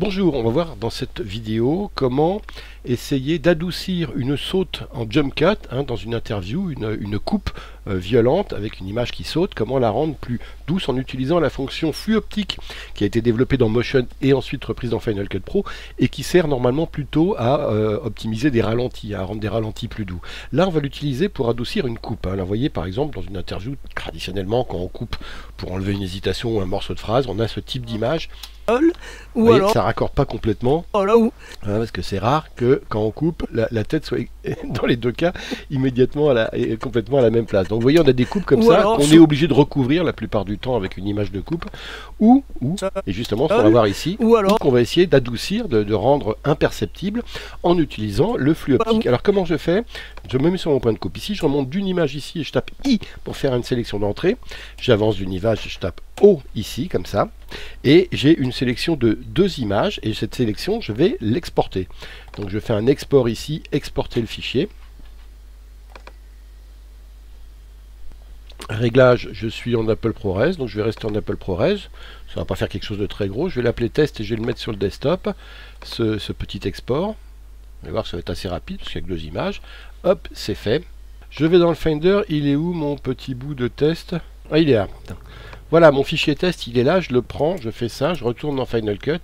Bonjour, on va voir dans cette vidéo comment essayer d'adoucir une saute en jump cut, dans une interview, une coupe violente avec une image qui saute, comment la rendre plus douce en utilisant la fonction flux optique qui a été développée dans Motion et ensuite reprise dans Final Cut Pro et qui sert normalement plutôt à optimiser des ralentis, à rendre des ralentis plus doux. Là on va l'utiliser pour adoucir une coupe. Là vous voyez par exemple dans une interview, traditionnellement quand on coupe pour enlever une hésitation ou un morceau de phrase, on a ce type d'image. Vous voyez, ça raccorde pas complètement, parce que c'est rare que quand on coupe, la tête soit dans les deux cas immédiatement complètement à la même place. Donc vous voyez, on a des coupes comme ça qu'on est obligé de recouvrir la plupart du temps avec une image de coupe, et justement ce qu'on va voir ici, qu'on va essayer d'adoucir, de rendre imperceptible en utilisant le flux optique. Alors comment je fais? Je me mets sur mon point de coupe ici, je remonte d'une image ici et je tape I pour faire une sélection d'entrée. J'avance d'une image et je tape O ici, comme ça. Et j'ai une sélection de deux images et cette sélection, je vais l'exporter. Donc je fais un export ici, exporter le fichier. Réglage, je suis en Apple ProRes, donc je vais rester en Apple ProRes. Ça va pas faire quelque chose de très gros. Je vais l'appeler test et je vais le mettre sur le desktop, ce petit export. Vous allez voir que ça va être assez rapide parce qu'il y a que deux images. Hop, c'est fait. Je vais dans le Finder. Il est où mon petit bout de test? Ah, il est là. Voilà, mon fichier test, il est là. Je le prends, je fais ça, je retourne dans Final Cut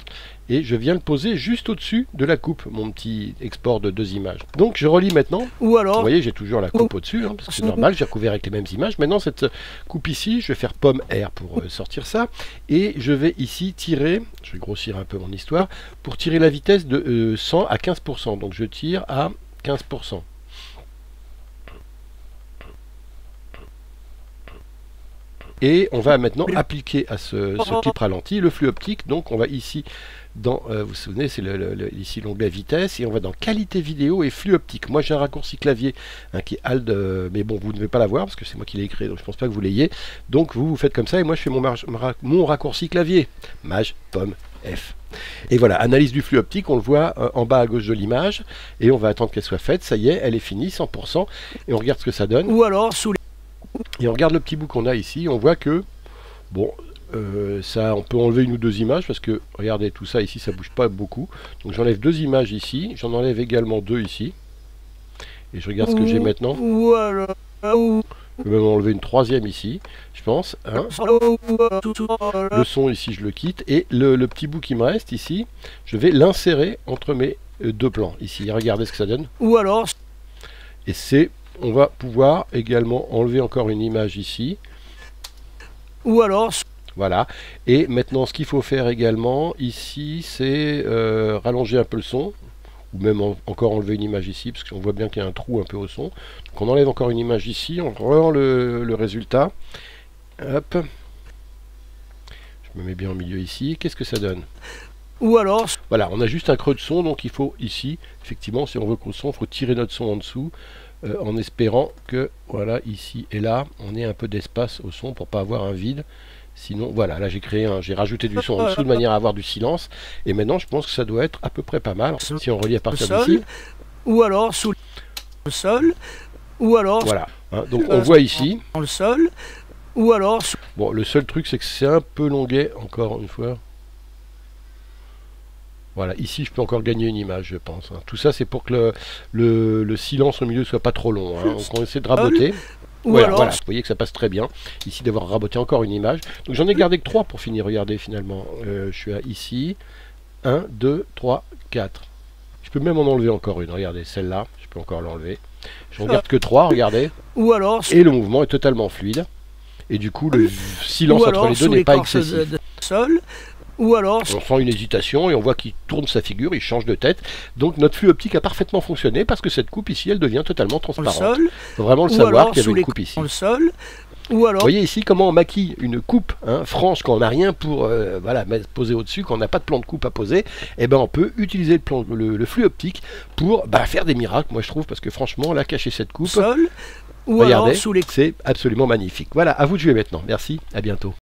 et je viens le poser juste au-dessus de la coupe, mon petit export de deux images. Donc je relis maintenant. Vous voyez, j'ai toujours la coupe au-dessus, parce que c'est normal, j'ai recouvert avec les mêmes images. Maintenant, cette coupe ici, je vais faire pomme R pour sortir ça. Et je vais ici tirer, je vais grossir un peu mon histoire, pour tirer la vitesse de 100 à 15%. Donc je tire à 15%. Et on va maintenant appliquer à ce clip ralenti le flux optique. Donc on va ici dans, vous vous souvenez, c'est ici l'onglet vitesse, et on va dans qualité vidéo et flux optique. Moi j'ai un raccourci clavier qui est ALT, mais bon, vous ne devez pas l'avoir parce que c'est moi qui l'ai écrit, donc je pense pas que vous l'ayez. Donc vous faites comme ça et moi je fais mon raccourci clavier, Maj, pomme, F. Et voilà, analyse du flux optique, on le voit en bas à gauche de l'image, et on va attendre qu'elle soit faite. Ça y est, elle est finie, 100%, et on regarde ce que ça donne. Ou alors sous les... Et on regarde le petit bout qu'on a ici, on voit que, bon, ça, on peut enlever une ou deux images, parce que, regardez, tout ça ici, ça bouge pas beaucoup. Donc j'enlève deux images ici, j'en enlève également deux ici. Et je regarde ce que j'ai maintenant. Je peux même enlever une troisième ici, je pense. Le son ici, je le quitte. Et le petit bout qui me reste ici, je vais l'insérer entre mes deux plans. Ici, regardez ce que ça donne. Ou alors... Et c'est... On va pouvoir également enlever encore une image ici. Ou alors... Voilà. Et maintenant, ce qu'il faut faire également ici, c'est rallonger un peu le son. Ou même encore enlever une image ici, parce qu'on voit bien qu'il y a un trou un peu au son. Donc on enlève encore une image ici, on rend le résultat. Hop. Je me mets bien au milieu ici. Qu'est-ce que ça donne? Ou alors... Voilà, on a juste un creux de son, donc il faut ici, effectivement, si on veut que le son, il faut tirer notre son en dessous. En espérant que, voilà, ici et là, on ait un peu d'espace au son pour pas avoir un vide. Sinon, voilà, là j'ai rajouté du son en dessous de manière à avoir du silence. Et maintenant, je pense que ça doit être à peu près pas mal. Si on relie à partir d'ici. Ou alors sous le sol. Ou alors... Voilà, donc on voit ici. Dans le sol. Ou alors... Bon, le seul truc, c'est que c'est un peu longuet, encore une fois. Voilà, ici je peux encore gagner une image, je pense. Tout ça c'est pour que le silence au milieu soit pas trop long. Donc on essaie de raboter. Voilà, vous voyez que ça passe très bien. Ici d'avoir raboté encore une image. Donc j'en ai gardé que 3 pour finir, regardez finalement. Je suis à ici. 1, 2, 3, 4. Je peux même en enlever encore une, regardez, celle-là, je peux encore l'enlever. Je ne regarde que 3, regardez. Ou alors... Et le mouvement est totalement fluide. Et du coup le silence entre les deux n'est pas excessif. Ou alors... On sent une hésitation et on voit qu'il tourne sa figure, il change de tête. Donc notre flux optique a parfaitement fonctionné parce que cette coupe ici, elle devient totalement transparente. Il faut vraiment le savoir qu'il y avait une coupe ici. Ou alors... Vous voyez ici comment on maquille une coupe franche quand on n'a rien pour poser au-dessus, quand on n'a pas de plan de coupe à poser. Et ben on peut utiliser le flux optique pour faire des miracles, moi je trouve, parce que franchement, là, cacher cette coupe, regardez, c'est absolument magnifique. Voilà, à vous de jouer maintenant. Merci, à bientôt.